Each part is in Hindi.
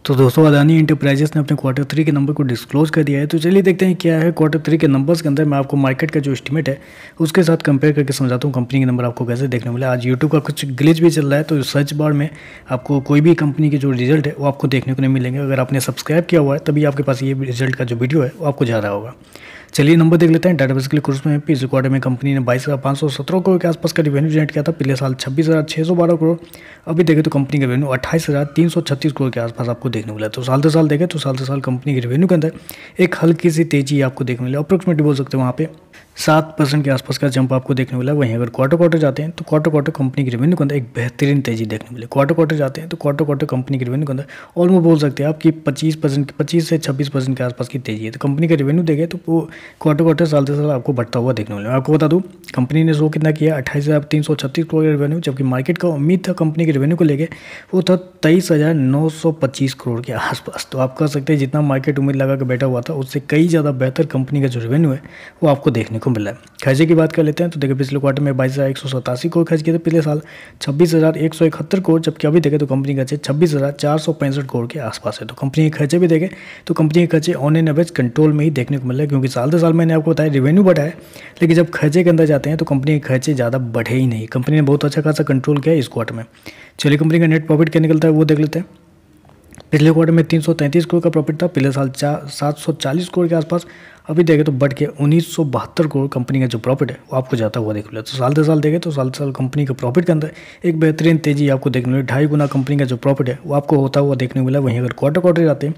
तो दोस्तों अदानी एंटरप्राइजेस ने अपने क्वार्टर 3 के नंबर को डिस्क्लोज कर दिया है। तो चलिए देखते हैं क्या है क्वार्टर 3 के नंबर्स के अंदर। मैं आपको मार्केट का जो एस्टीमेट है उसके साथ कंपेयर करके समझाता हूँ कंपनी के नंबर आपको कैसे देखने मिला। आज यूट्यूब का कुछ ग्लिच भी चल रहा है, तो सर्च बार में आपको कोई भी कंपनी के जो रिजल्ट है वो आपको देखने को नहीं मिलेंगे। अगर आपने सब्सक्राइब किया हुआ है तभी आपके पास ये रिजल्ट का जो वीडियो है वो आपको जा रहा होगा। चलिए नंबर देख लेते हैं। डाटाबेस के लिए कोर्स में पिछले क्वार्टर में कंपनी ने 22,517 करोड़ के आसपास का रेवेन्यू जनरेट किया था। पिछले साल 26,612 करोड़। अभी देखें तो कंपनी का रेवेन्यू 28,336 करोड़ के आसपास आपको देखने को मिला। तो साल से साल देखें तो साल से साल कंपनी के रेवेन्यू के अंदर एक हल्की सी तेजी आपको देखने मिला। अप्रोक्सीमेटली बोल सकते हैं वहाँ पे 7% के आसपास का जंप आपको देखने मिला। वहीं अगर क्वार्टर जाते हैं तो क्वार्टर कंपनी के रेवेन्यू के अंदर एक बेहतरीन तेजी देखने मिली। क्वार्टर जाते हैं तो क्वार्टर कंपनी के रेवेन्यू के अंदर ऑलमोस्ट बोल सकते हैं आपकी 25 से 26% के आसपास की तेजी है। तो कंपनी का रेवेन्यू देखें तो वो क्वार्टर साल से साल आपको बढ़ता हुआ देखने मिला। आपको बता दूं कंपनी ने शो कितना किया 28,336 करोड़ रेवेन्यू, जबकि मार्केट का उम्मीद था कंपनी के रेवेन्यू को लेके वो था 23,925 करोड़ के आसपास। तो आप कह सकते हैं जितना मार्केट उम्मीद लगा के बैठा हुआ था उससे कई ज़्यादा बेहतर कंपनी का जो रेवेन्यू है वो आपको देखने को मिला है। खर्चे की बात कर लेते हैं तो देखिए पिछले क्वार्टर में 22,187 करोड़ खर्च किए थे। पिछले साल 26,171 करोड़, जबकि अभी देखें तो कंपनी का खर्चे 26,465 करोड़ के आसपास है। तो कंपनी के खर्चे भी देखें तो कंपनी के खर्चे ऑन एन एवरेज कंट्रोल में ही देखने को मिल रहा है, क्योंकि साल से साल मैंने आपको बताया रेवेन्यू बढ़ा है, लेकिन जब खर्चे के अंदर जाते हैं तो कंपनी के खर्चे ज़्यादा बढ़े ही नहीं। कंपनी ने बहुत अच्छा खासा कंट्रोल किया इस क्वार्टर में। चलिए कंपनी का नेट प्रॉफिट क्या निकलता है वो देख लेते हैं। पिछले क्वार्टर में 333 करोड़ का प्रॉफिट था। पिछले साल 740 करोड़ के आसपास। अभी देखें तो बढ़ के 1972 करोड़ कंपनी का जो प्रॉफिट है वो आपको जाता हुआ देखने मिला। तो साल से साल देखें तो साल से साल कंपनी के प्रॉफिट के अंदर एक बेहतरीन तेजी आपको देखने मिली। 2.5 गुना कंपनी का जो प्रॉफिट है वो आपको होता हुआ देखने को मिला। वहीं अगर क्वार्टर जाते हैं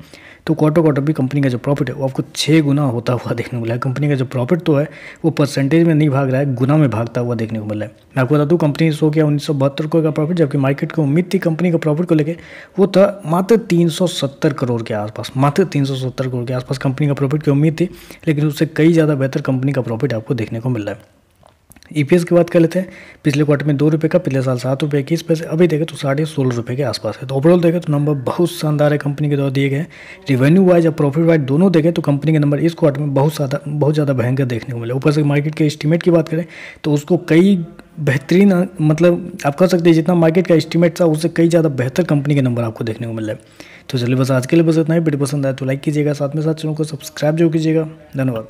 तो क्वार्टर भी कंपनी का जो प्रॉफिट है वो आपको 6 गुना होता हुआ देखने को मिला है। कंपनी का जो प्रॉफिट तो है वो परसेंटेज में नहीं भाग रहा है, गुना में भागता हुआ देखने को मिल रहा है। मैं आपको बता दूं कंपनी ने शो किया 1972 करोड़ का प्रॉफिट, जबकि मार्केट को उम्मीद थी कंपनी का प्रॉफिट को लेकर वो था मात्र 370 करोड़ के आसपास। मात्र 370 करोड़ के आसपास कंपनी का प्रॉफिट की उम्मीद थी, लेकिन उससे कई ज़्यादा बेहतर कंपनी का प्रॉफिट आपको देखने को मिल रहा है। ईपीएस की बात कर लेते हैं। पिछले क्वार्टर में 2 रुपये का, पिछले साल 7 रुपये 21 पैसे। अभी देखें तो 16.5 रुपये के आसपास है। तो ओवरऑल देखें तो नंबर बहुत शानदार है कंपनी के द्वारा दिए गए। रेवेन्यू वाइज और प्रॉफिट वाइज दोनों देखें तो कंपनी के नंबर इस क्वार्टर में बहुत ज़्यादा भयंकर देखने को मिले। ऊपर से मार्केट के एस्टीमेट की बात करें तो उसको कई बेहतरीन, मतलब आप कह सकते हैं जितना मार्केट का एस्टीमेट था उससे कई ज़्यादा बेहतर कंपनी के नंबर आपको देखने को मिल रहा है। तो चलिए बस आज के लिए बस इतना ही। वीडियो पसंद आए तो लाइक कीजिएगा, साथ में साथ चैनल को सब्सक्राइब जरूर कीजिएगा। धन्यवाद।